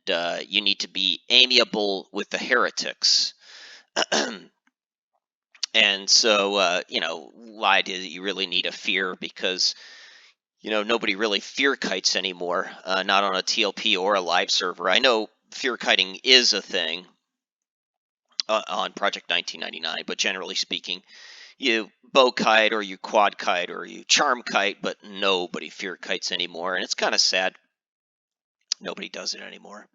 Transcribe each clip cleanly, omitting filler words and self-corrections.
you need to be amiable with the heretics. And so, why do you really need a fear? Because, nobody really fear kites anymore, not on a TLP or a live server. I know fear kiting is a thing on Project 1999, but generally speaking, you bow kite or you quad kite or you charm kite, but nobody fear kites anymore. And it's kind of sad. Nobody does it anymore.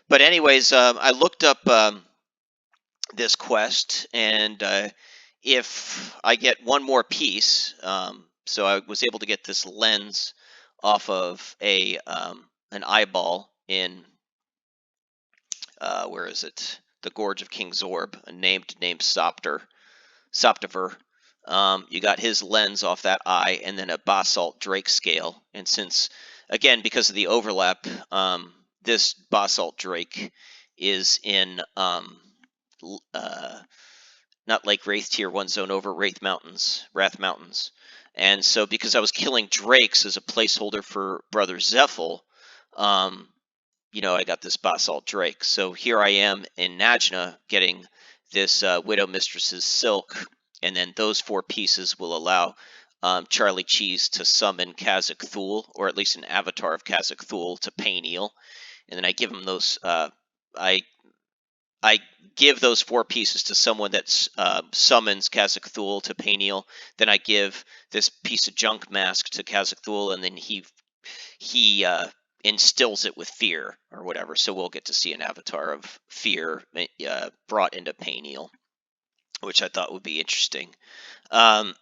But anyways, I looked up this quest, and if I get one more piece, so I was able to get this lens off of an eyeball in where is it? The Gorge of King Zorb, a named Soptiver. You got his lens off that eye, and then a basalt drake scale. And since, again, because of the overlap, this basalt drake is in not Lake Wraith Tier 1 zone over Wrath Mountains. And so because I was killing drakes as a placeholder for Brother Zephyl, I got this basalt drake. So here I am in Najna getting this Widow Mistress's silk, and then those 4 pieces will allow Charlie Cheese to summon Kazakh Thul, or at least an avatar of Kazakh Thul, to Payneal. And then I give him those, I give those 4 pieces to someone that summons Kazakh Thul to Payneal. Then I give this piece of junk mask to Kazakh Thul, and then he instills it with fear or whatever. So we'll get to see an avatar of fear brought into Payneal, which I thought would be interesting. And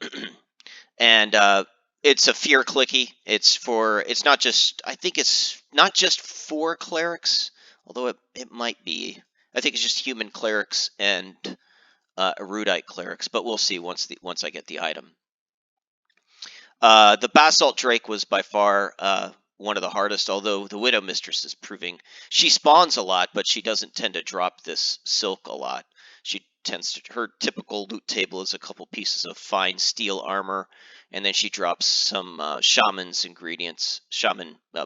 it's a fear clicky. It's not just, I think it's not just for clerics, although it might be. I think it's just human clerics and erudite clerics, but we'll see once I get the item. The Basalt Drake was by far one of the hardest, although the Widow Mistress is proving she spawns a lot, but she doesn't tend to drop this silk a lot. She tends to, her typical loot table is a couple pieces of fine steel armor, and then she drops some shaman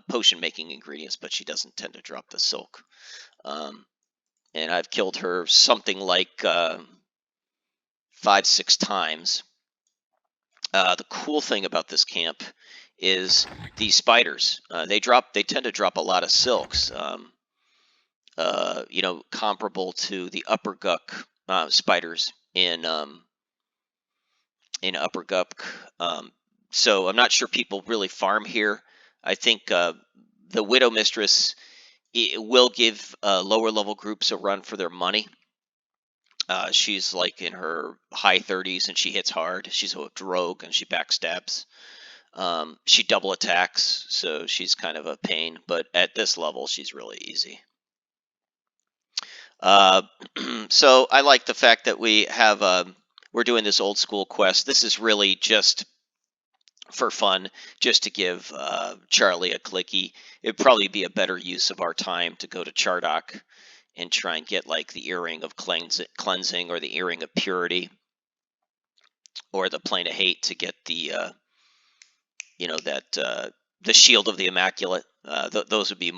potion making ingredients, but she doesn't tend to drop the silk. And I've killed her something like 5-6 times. The cool thing about this camp is these spiders. They tend to drop a lot of silks. Comparable to the Upper Guk spiders in Upper Guk. So I'm not sure people really farm here. I think the Widow Mistress will give lower level groups a run for their money. She's like in her high 30s and she hits hard. She's a rogue and she backstabs. She double attacks, so she's kind of a pain, but at this level she's really easy. So I like the fact that we have we're doing this old school quest. This is really just for fun, just to give Charlie a clicky. It'd probably be a better use of our time to go to Chardok and try and get like the earring of cleansing or the earring of purity or the plane of hate to get the the shield of the immaculate. Those would be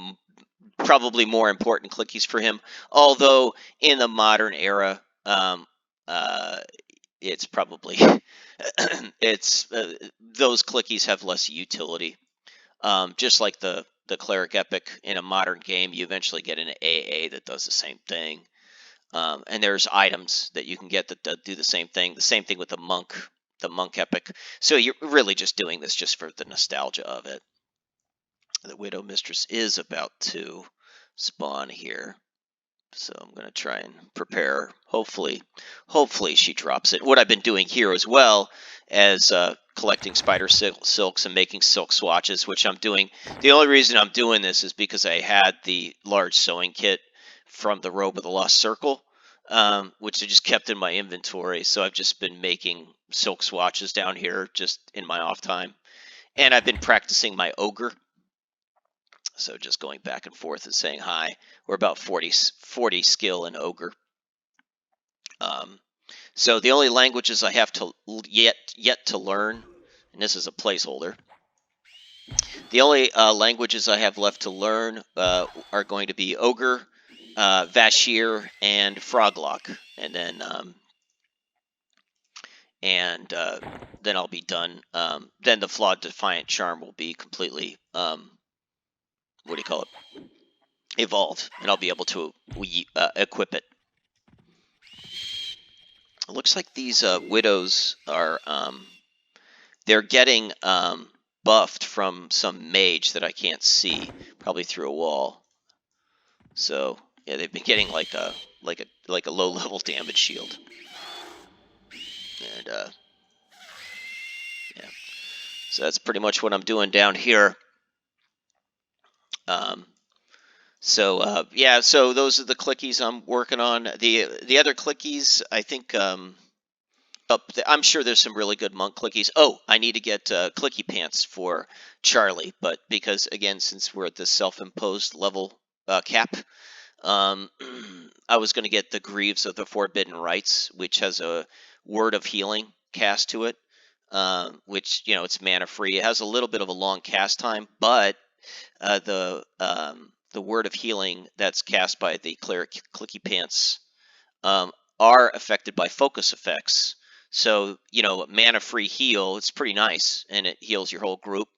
probably more important clickies for him, although in the modern era it's probably those clickies have less utility. Just like the Cleric Epic in a modern game, you eventually get an AA that does the same thing. And there's items that you can get that do the same thing. The same thing with the Monk Epic. So you're really just doing this just for the nostalgia of it. The Widow Mistress is about to spawn here. So I'm going to try and prepare. Hopefully she drops it. What I've been doing here as well as collecting spider silks and making silk swatches, which I'm doing. The only reason I'm doing this is because I had the large sewing kit from the Robe of the Lost Circle, which I just kept in my inventory. So I've just been making silk swatches down here just in my off time. And I've been practicing my ogre. So just going back and forth and saying hi. We're about 40 skill in ogre. So the only languages I have to yet to learn, and this is a placeholder, The only languages I have left to learn are going to be Ogre, Vashir, and Froglock, and then I'll be done. Then the Flawed Defiant Charm will be completely what do you call it? Evolved, and I'll be able to equip it. It looks like these widows are they're getting buffed from some mage that I can't see, probably through a wall. So yeah, they've been getting like a low level damage shield, and yeah. So that's pretty much what I'm doing down here. Yeah, so those are the clickies I'm working on. The other clickies, I think. I'm sure there's some really good monk clickies. Oh, I need to get clicky pants for Charlie, but because again, since we're at this self-imposed level cap, I was going to get the Greaves of the Forbidden Rites, which has a word of healing cast to it, which it's mana free. It has a little bit of a long cast time, but the word of healing that's cast by the Cleric Clicky Pants are affected by focus effects. So, mana free heal, it's pretty nice, and it heals your whole group,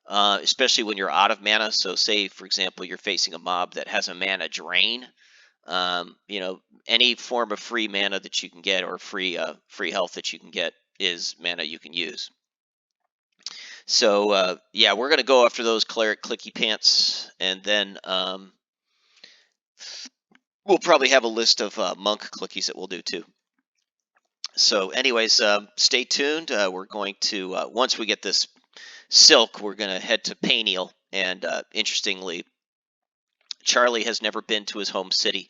especially when you're out of mana. So, say, for example, you're facing a mob that has a mana drain. Any form of free mana that you can get or free health that you can get is mana you can use. So, yeah, we're going to go after those Cleric Clicky Pants, and then we'll probably have a list of monk clickies that we'll do too. So anyways, stay tuned. We're going to, once we get this silk, we're going to head to Payneal. And interestingly, Charlie has never been to his home city.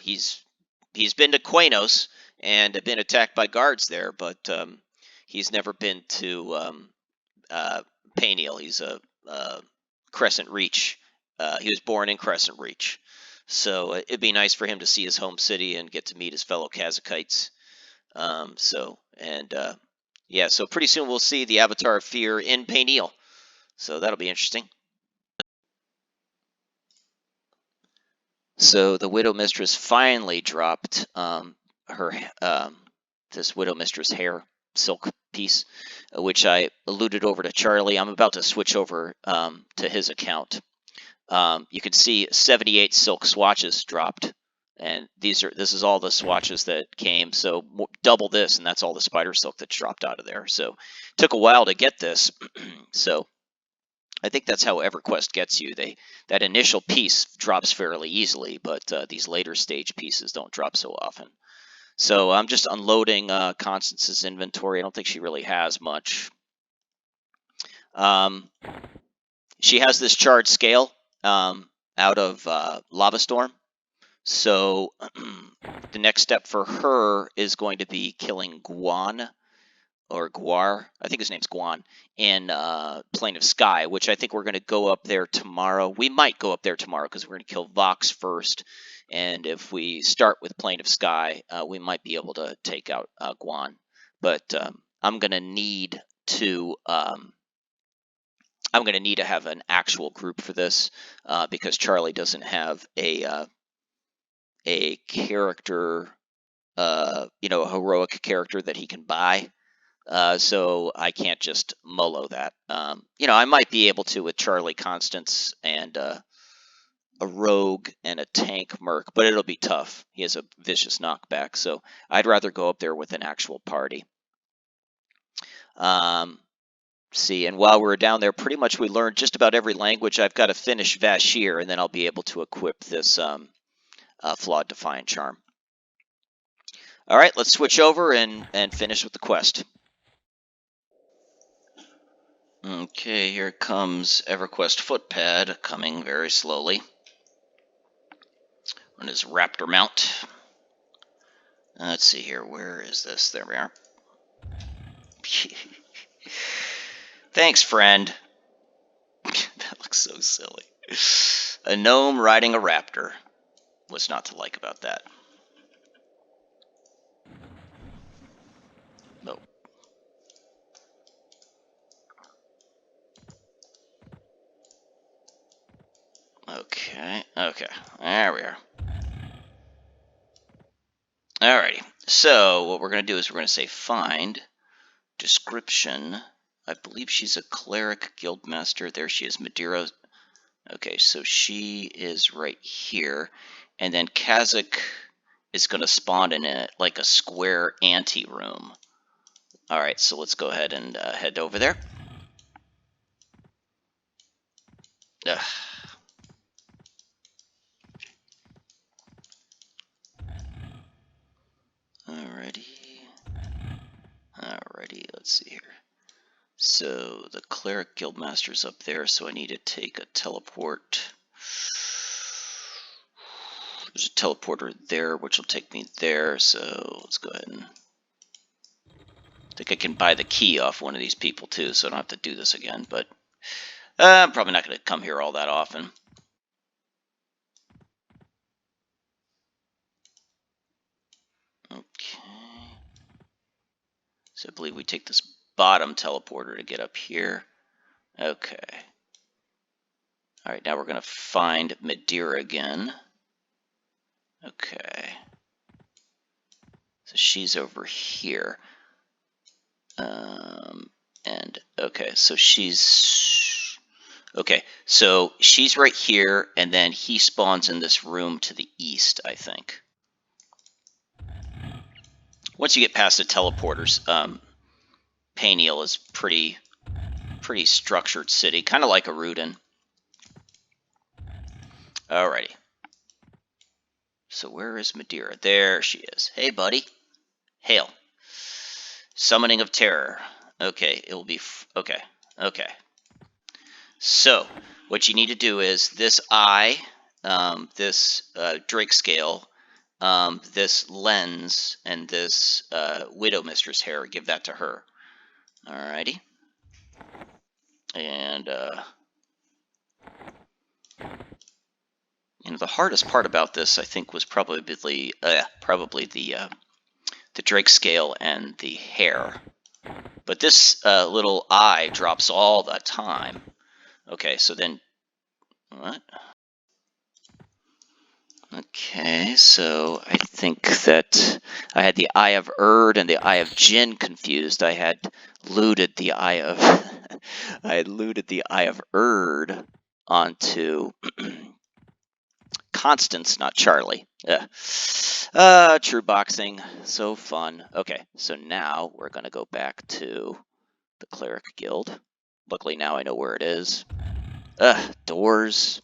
He's been to Quanos and been attacked by guards there, but he's never been to Payneal. He's a Crescent Reach. He was born in Crescent Reach. So it'd be nice for him to see his home city and get to meet his fellow Kazakites. Yeah, so pretty soon we'll see the Avatar of Fear in Payneal. So that'll be interesting. So the Widow Mistress finally dropped her this Widow Mistress hair silk piece, which I alluded over to Charlie. I'm about to switch over to his account. You can see 78 silk swatches dropped, and this is all the swatches that came. So double this, and that's all the spider silk that's dropped out of there. So it took a while to get this. So I think that's how Everquest gets you. That initial piece drops fairly easily, but these later stage pieces don't drop so often. So I'm just unloading Constance's inventory. I don't think she really has much. She has this charred scale out of Lava Storm. So the next step for her is going to be killing Guan or Guar. I think his name's Guan in Plane of Sky, which I think we're going to go up there tomorrow. We might go up there tomorrow because we're going to kill Vox first. And if we start with Plane of Sky, we might be able to take out Guan. But I'm going to need to have an actual group for this because Charlie doesn't have a character, a heroic character that he can buy. So I can't just molo that. I might be able to with Charlie, Constance, and a rogue and a tank merc, but it'll be tough. He has a vicious knockback, so I'd rather go up there with an actual party. And while we're down there, pretty much we learned just about every language. I've got to finish Vashir, and then I'll be able to equip this Flawed Defiant Charm. All right, let's switch over and finish with the quest. Okay, here comes Everquest Footpad, coming very slowly on his raptor mount. Let's see here, where is this? There we are. Thanks, friend. That looks so silly. A gnome riding a raptor. What's not to like about that? No. Okay, there we are. Alrighty, so what we're going to do is we're going to say find description. I believe she's a cleric guildmaster. There she is, Madeira. Okay, so she is right here. And then Kazakh is going to spawn in like a square ante-room. Alright, so let's go ahead and head over there. Ugh. Alrighty, let's see here. So the cleric guildmaster's up there, so I need to take a teleport. There's a teleporter there, which will take me there, so let's go ahead and... I think I can buy the key off one of these people too, so I don't have to do this again, but I'm probably not going to come here all that often. Okay. So I believe we take this bottom teleporter to get up here. Okay. Alright, now we're going to find Madeira again. Okay. So she's over here. And okay, so she's... Okay, so she's right here, and then he spawns in this room to the east, I think. Once you get past the teleporters, Paniel is pretty structured city, kind of like Aruden. Alrighty. So where is Madeira? There she is. Hey, buddy. Hail. Summoning of Terror. Okay, it will be... okay. So, what you need to do is this eye, this Drake scale, this lens, and this Widow Mistress hair, give that to her. Alrighty. And, you know, the hardest part about this, I think, was probably the Drake scale and the hair. But this little eye drops all the time. Okay, so then... what? Okay, so I think that I had the Eye of Erd and the Eye of Jinn confused. I had looted the Eye of I had looted the Eye of Erd onto Constance, not Charlie. True boxing, so fun. Okay, so now we're gonna go back to the Cleric Guild. Luckily now I know where it is. Doors.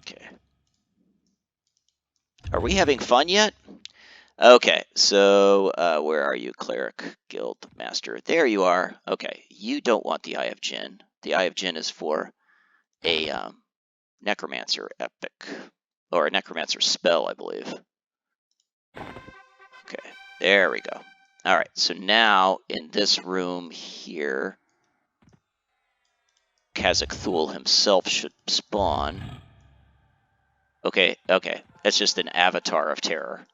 Okay. Are we having fun yet? Okay, so where are you, Cleric Guild Master? There you are. Okay, you don't want the Eye of Jinn. The Eye of Jinn is for a Necromancer epic, or a Necromancer spell, I believe. Okay, there we go. All right, so now in this room here, Kazakh Thul himself should spawn. Okay, that's just an avatar of terror.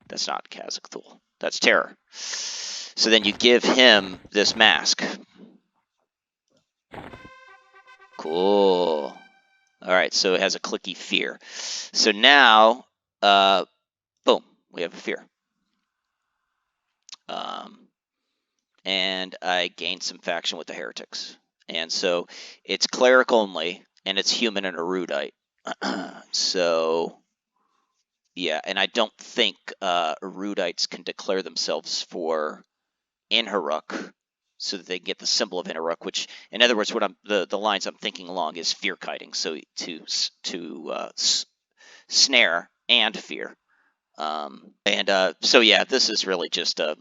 That's not Kazakh Thul. That's terror. So then you give him this mask. Cool. All right, so it has a clicky fear. So now, boom, we have a fear. And I gained some faction with the heretics. And so it's cleric only, and it's human and erudite. So, yeah, and I don't think erudites can declare themselves for Inharuk, so that they get the symbol of Inharuk, which, in other words, what the lines I'm thinking along is fear kiting, so to snare and fear. So yeah, this is really just a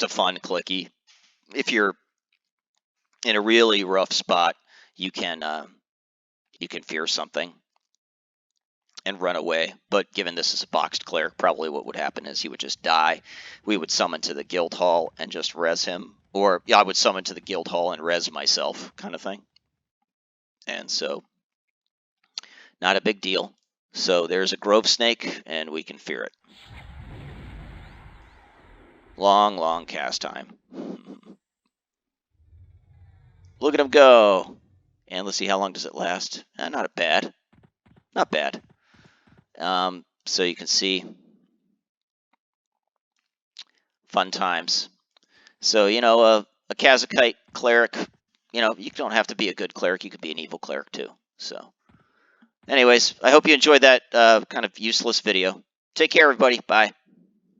fun clicky. If you're in a really rough spot, you can fear something and run away. But given this is a boxed cleric, probably what would happen is he would just die. We would summon to the guild hall and just res him. Or yeah, I would summon to the guild hall and res myself, kind of thing. And so, not a big deal. So there's a grove snake, and we can fear it. Long cast time. Look at him go. And let's see, how long does it last? Not bad. Not bad. So you can see, fun times. So, you know, a Kazakite cleric, you know, you don't have to be a good cleric. You could be an evil cleric too. So, anyways, I hope you enjoyed that kind of useless video. Take care, everybody. Bye.